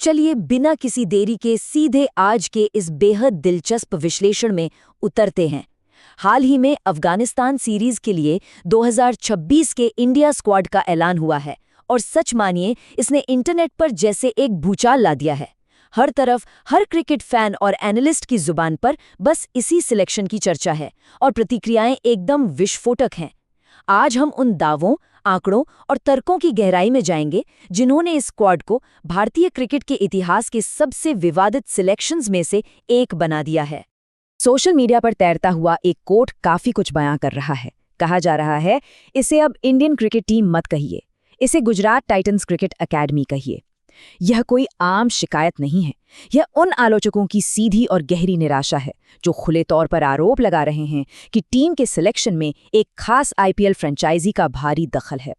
चलिए बिना किसी देरी के सीधे आज के इस बेहद दिलचस्प विश्लेषण में उतरते हैं। हाल ही में अफगानिस्तान सीरीज के लिए 2026 के इंडिया स्क्वाड का ऐलान हुआ है और सच मानिए इसने इंटरनेट पर जैसे एक भूचाल ला दिया है। हर तरफ हर क्रिकेट फैन और एनालिस्ट की जुबान पर बस इसी सिलेक्शन की चर्चा है और प्रतिक्रियाएं एकदम विस्फोटक हैं। आज हम उन दावों, आंकड़ों और तर्कों की गहराई में जाएंगे जिन्होंने इस स्क्वाड को भारतीय क्रिकेट के इतिहास के सबसे विवादित सिलेक्शंस में से एक बना दिया है। सोशल मीडिया पर तैरता हुआ एक कोट काफी कुछ बयां कर रहा है। कहा जा रहा है, इसे अब इंडियन क्रिकेट टीम मत कहिए, इसे गुजरात टाइटंस क्रिकेट एकेडमी कहिए। यह कोई आम शिकायत नहीं है, यह उन आलोचकों की सीधी और गहरी निराशा है जो खुले तौर पर आरोप लगा रहे हैं कि टीम के सिलेक्शन में एक खास आईपीएल फ्रेंचाइजी का भारी दखल है।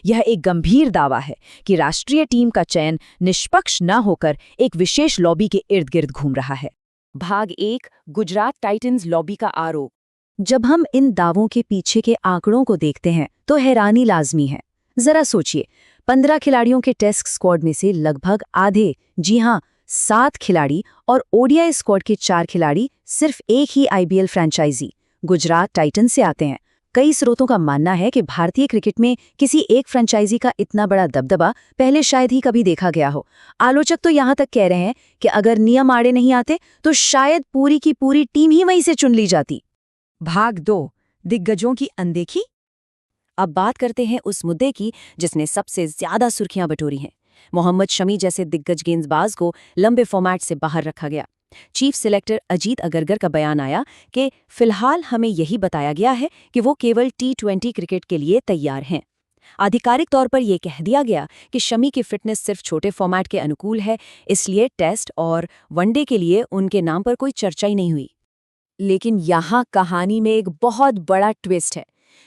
यह एक गंभीर दावा है कि राष्ट्रीय टीम का चयन निष्पक्ष न होकर एक विशेष लॉबी के इर्द गिर्द घूम रहा है। भाग 1, गुजरात टाइटंस लॉबी का आरोप। जब हम इन दावों के पीछे के आंकड़ों को देखते हैं तो हैरानी लाजमी है। जरा सोचिए, 15 खिलाड़ियों के टेस्ट स्क्वाड में से लगभग आधे, जी हां 7 खिलाड़ी, और ओडीआई स्क्वाड के 4 खिलाड़ी सिर्फ एक ही आईपीएल फ्रेंचाइजी गुजरात टाइटंस से आते हैं। कई स्रोतों का मानना है कि भारतीय क्रिकेट में किसी एक फ्रेंचाइजी का इतना बड़ा दबदबा पहले शायद ही कभी देखा गया हो। आलोचक तो यहां तक कह रहे हैं कि अगर नियम आड़े नहीं आते तो शायद पूरी की पूरी टीम ही वहीं से चुन ली जाती। भाग 2, दिग्गजों की अनदेखी। अब बात करते हैं उस मुद्दे की जिसने सबसे ज्यादा सुर्खियां बटोरी हैं। मोहम्मद शमी जैसे दिग्गज गेंदबाज को लंबे फॉर्मेट से बाहर रखा गया। चीफ सिलेक्टर अजीत अगरकर का बयान आया कि फिलहाल हमें यही बताया गया है कि वो केवल T20 क्रिकेट के लिए तैयार हैं। आधिकारिक तौर पर यह कह दिया गया कि शमी की फिटनेस सिर्फ छोटे फॉर्मेट के अनुकूल है, इसलिए टेस्ट और वनडे के लिए उनके नाम पर कोई चर्चा ही नहीं हुई। लेकिन यहाँ कहानी में एक बहुत बड़ा ट्विस्ट है।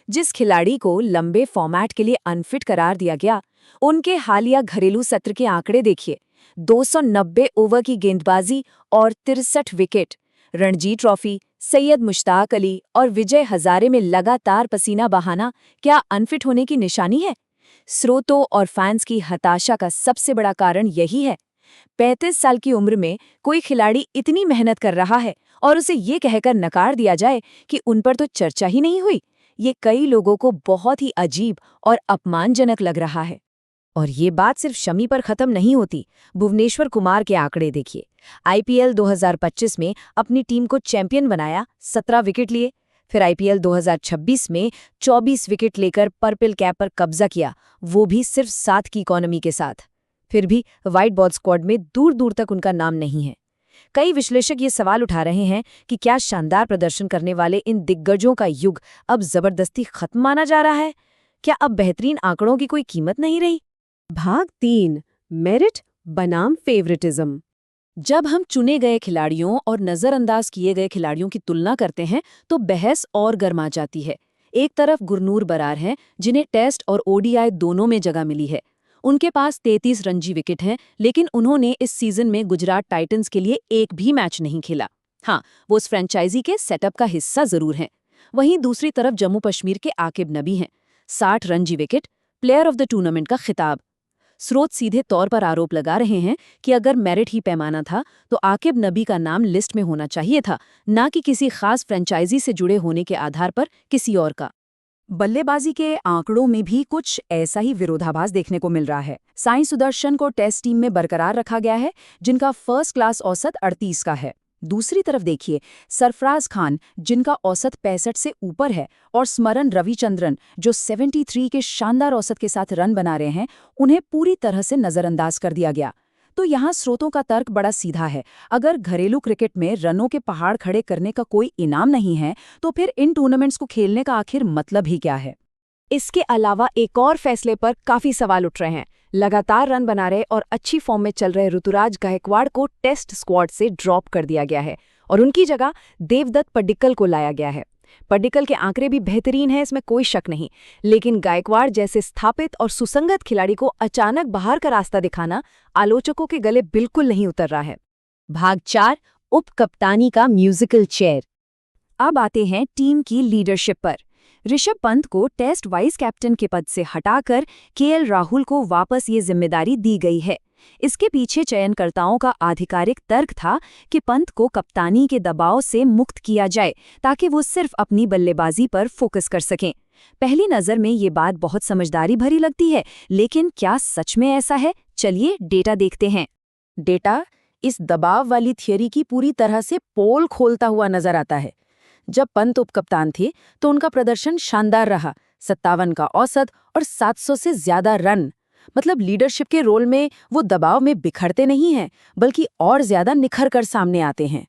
जिस खिलाड़ी को लंबे फॉर्मेट के लिए अनफिट करार दिया गया, उनके हालिया घरेलू सत्र के आंकड़े देखिए। 290 ओवर की गेंदबाजी और 63 विकेट। रणजी ट्रॉफी, सैयद मुश्ताक अली और विजय हजारे में लगातार पसीना बहाना क्या अनफिट होने की निशानी है? स्रोतों और फैंस की हताशा का सबसे बड़ा कारण यही है। 35 साल की उम्र में कोई खिलाड़ी इतनी मेहनत कर रहा है और उसे ये कहकर नकार दिया जाए कि उन पर तो चर्चा ही नहीं हुई। ये कई लोगों को बहुत ही अजीब और अपमानजनक लग रहा है। और ये बात सिर्फ शमी पर खत्म नहीं होती। भुवनेश्वर कुमार के आंकड़े देखिए। आईपीएल 2025 में अपनी टीम को चैंपियन बनाया, 17 विकेट लिए। फिर आईपीएल 2026 में 24 विकेट लेकर पर्पल कैप पर कब्जा किया, वो भी सिर्फ 7 की इकोनॉमी के साथ। फिर भी व्हाइट बॉल स्क्वाड में दूर दूर तक उनका नाम नहीं है। कई विश्लेषक ये सवाल उठा रहे हैं कि क्या शानदार प्रदर्शन करने वाले इन दिग्गजों का युग अब जबरदस्ती खत्म माना जा रहा है? क्या अब बेहतरीन आंकड़ों की कोई कीमत नहीं रही? भाग 3, मेरिट बनाम फेवरेटिज्म। जब हम चुने गए खिलाड़ियों और नजरअंदाज किए गए खिलाड़ियों की तुलना करते हैं तो बहस और गर्मा जाती है। एक तरफ गुरनूर बरार हैं जिन्हें टेस्ट और ओडीआई दोनों में जगह मिली है। उनके पास 33 रणजी विकेट हैं, लेकिन उन्होंने इस सीजन में गुजरात टाइटंस के लिए एक भी मैच नहीं खेला। हाँ, वो उस फ्रेंचाइजी के सेटअप का हिस्सा जरूर हैं। वहीं दूसरी तरफ जम्मू कश्मीर के आकिब नबी हैं, 60 Ranji wicket, player of the tournament का खिताब। स्रोत सीधे तौर पर आरोप लगा रहे हैं कि अगर मेरिट ही पैमाना था तो आकिब नबी का नाम लिस्ट में होना चाहिए था, ना कि किसी खास फ्रेंचाइजी से जुड़े होने के आधार पर किसी और का। बल्लेबाजी के आंकड़ों में भी कुछ ऐसा ही विरोधाभास देखने को मिल रहा है। साई सुदर्शन को टेस्ट टीम में बरकरार रखा गया है, जिनका फर्स्ट क्लास औसत 38 का है। दूसरी तरफ देखिए, सरफराज खान जिनका औसत 65 से ऊपर है, और स्मरण रविचंद्रन जो 73 के शानदार औसत के साथ रन बना रहे हैं, उन्हें पूरी तरह से नजरअंदाज कर दिया गया। तो यहाँ स्रोतों का तर्क बड़ा सीधा है। अगर घरेलू क्रिकेट में रनों के पहाड़ खड़े करने का कोई इनाम नहीं है तो फिर इन टूर्नामेंट्स को खेलने का आखिर मतलब ही क्या है? इसके अलावा एक और फैसले पर काफी सवाल उठ रहे हैं। लगातार रन बना रहे और अच्छी फॉर्म में चल रहे ऋतुराज गायकवाड़ को टेस्ट स्क्वाड से ड्रॉप कर दिया गया है और उनकी जगह देवदत्त पड्डीकल को लाया गया है। पड्डीकल के आंकड़े भी बेहतरीन हैं, इसमें कोई शक नहीं, लेकिन गायकवाड़ जैसे स्थापित और सुसंगत खिलाड़ी को अचानक बाहर का रास्ता दिखाना आलोचकों के गले बिल्कुल नहीं उतर रहा है। भाग 4, उप कप्तानी का म्यूजिकल चेयर। अब आते हैं टीम की लीडरशिप पर। ऋषभ पंत को टेस्ट वाइस कैप्टन के पद से हटाकर केएल राहुल को वापस ये जिम्मेदारी दी गई है। इसके पीछे चयनकर्ताओं का आधिकारिक तर्क था कि पंत को कप्तानी के दबाव से मुक्त किया जाए ताकि वो सिर्फ अपनी बल्लेबाजी पर फोकस कर सकें। पहली नज़र में ये बात बहुत समझदारी भरी लगती है, लेकिन क्या सच में ऐसा है? चलिए डेटा देखते हैं। डेटा इस दबाव वाली थियरी की पूरी तरह से पोल खोलता हुआ नजर आता है। जब पंत उपकप्तान थे तो उनका प्रदर्शन शानदार रहा, 57 का औसत और 700 से ज्यादा रन। मतलब लीडरशिप के रोल में वो दबाव में बिखरते नहीं हैं, बल्कि और ज्यादा निखर कर सामने आते हैं।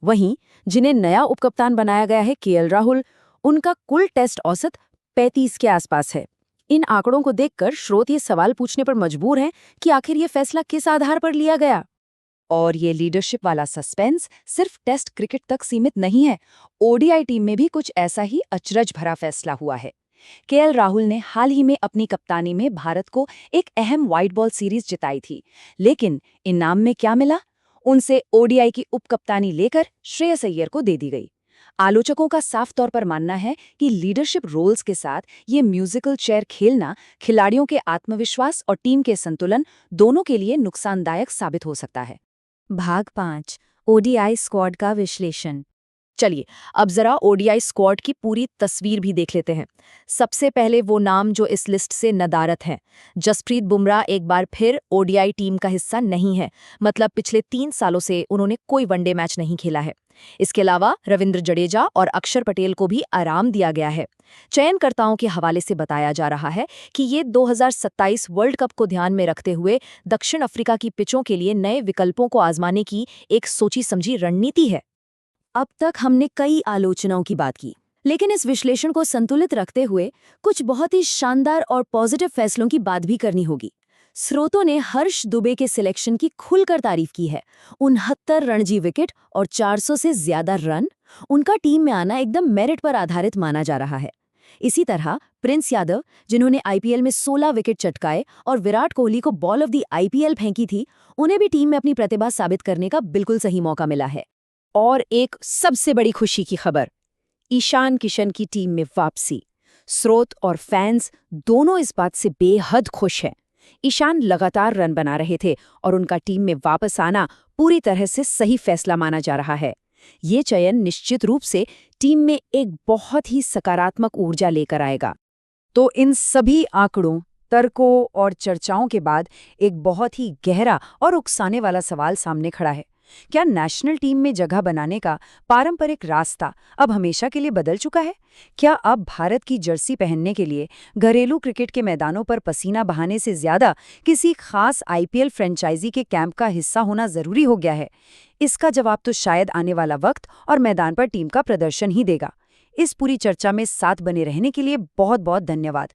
वहीं जिन्हें नया उपकप्तान बनाया गया है, केएल राहुल, उनका कुल टेस्ट औसत 35 के आसपास है। इन आंकड़ों को देखकर श्रोत ये सवाल पूछने पर मजबूर हैं कि आखिर ये फैसला किस आधार पर लिया गया। और ये लीडरशिप वाला सस्पेंस सिर्फ टेस्ट क्रिकेट तक सीमित नहीं है। ओडीआई टीम में भी कुछ ऐसा ही अचरज भरा फैसला हुआ है। केएल राहुल ने हाल ही में अपनी कप्तानी में भारत को एक अहम व्हाइट बॉल सीरीज जिताई थी, लेकिन इनाम में क्या मिला? उनसे ओडीआई की उपकप्तानी लेकर श्रेयस अय्यर को दे दी गई। आलोचकों का साफ तौर पर मानना है कि लीडरशिप रोल्स के साथ ये म्यूजिकल चेयर खेलना खिलाड़ियों के आत्मविश्वास और टीम के संतुलन दोनों के लिए नुकसानदायक साबित हो सकता है। भाग 5 ओडीआई स्क्वाड का विश्लेषण। चलिए अब जरा ओडीआई स्क्वाड की पूरी तस्वीर भी देख लेते हैं। सबसे पहले वो नाम जो इस लिस्ट से नदारत है, जसप्रीत बुमराह एक बार फिर ओडीआई टीम का हिस्सा नहीं है। मतलब पिछले 3 सालों से उन्होंने कोई वनडे मैच नहीं खेला है। इसके अलावा रविंद्र जडेजा और अक्षर पटेल को भी आराम दिया गया है। चयनकर्ताओं के हवाले से बताया जा रहा है कि ये 2027 वर्ल्ड कप को ध्यान में रखते हुए दक्षिण अफ्रीका की पिचों के लिए नए विकल्पों को आजमाने की एक सोची समझी रणनीति है। अब तक हमने कई आलोचनाओं की बात की, लेकिन इस विश्लेषण को संतुलित रखते हुए कुछ बहुत ही शानदार और पॉजिटिव फैसलों की बात भी करनी होगी। स्रोतों ने हर्ष दुबे के सिलेक्शन की खुलकर तारीफ की है। 69 रणजी विकेट और 400 से ज्यादा रन, उनका टीम में आना एकदम मेरिट पर आधारित माना जा रहा है। इसी तरह प्रिंस यादव, जिन्होंने आईपीएल में 16 विकेट चटकाए और विराट कोहली को बॉल ऑफ द आईपीएल फेंकी थी, उन्हें भी टीम में अपनी प्रतिभा साबित करने का बिल्कुल सही मौका मिला है। और एक सबसे बड़ी खुशी की खबर, ईशान किशन की टीम में वापसी। स्रोत और फैंस दोनों इस बात से बेहद खुश हैं। ईशान लगातार रन बना रहे थे और उनका टीम में वापस आना पूरी तरह से सही फैसला माना जा रहा है। ये चयन निश्चित रूप से टीम में एक बहुत ही सकारात्मक ऊर्जा लेकर आएगा। तो इन सभी आंकड़ों, तर्कों और चर्चाओं के बाद एक बहुत ही गहरा और उकसाने वाला सवाल सामने खड़ा है। क्या नेशनल टीम में जगह बनाने का पारंपरिक रास्ता अब हमेशा के लिए बदल चुका है? क्या अब भारत की जर्सी पहनने के लिए घरेलू क्रिकेट के मैदानों पर पसीना बहाने से ज्यादा किसी खास आईपीएल फ्रेंचाइजी के कैंप का हिस्सा होना जरूरी हो गया है? इसका जवाब तो शायद आने वाला वक्त और मैदान पर टीम का प्रदर्शन ही देगा। इस पूरी चर्चा में साथ बने रहने के लिए बहुत बहुत धन्यवाद।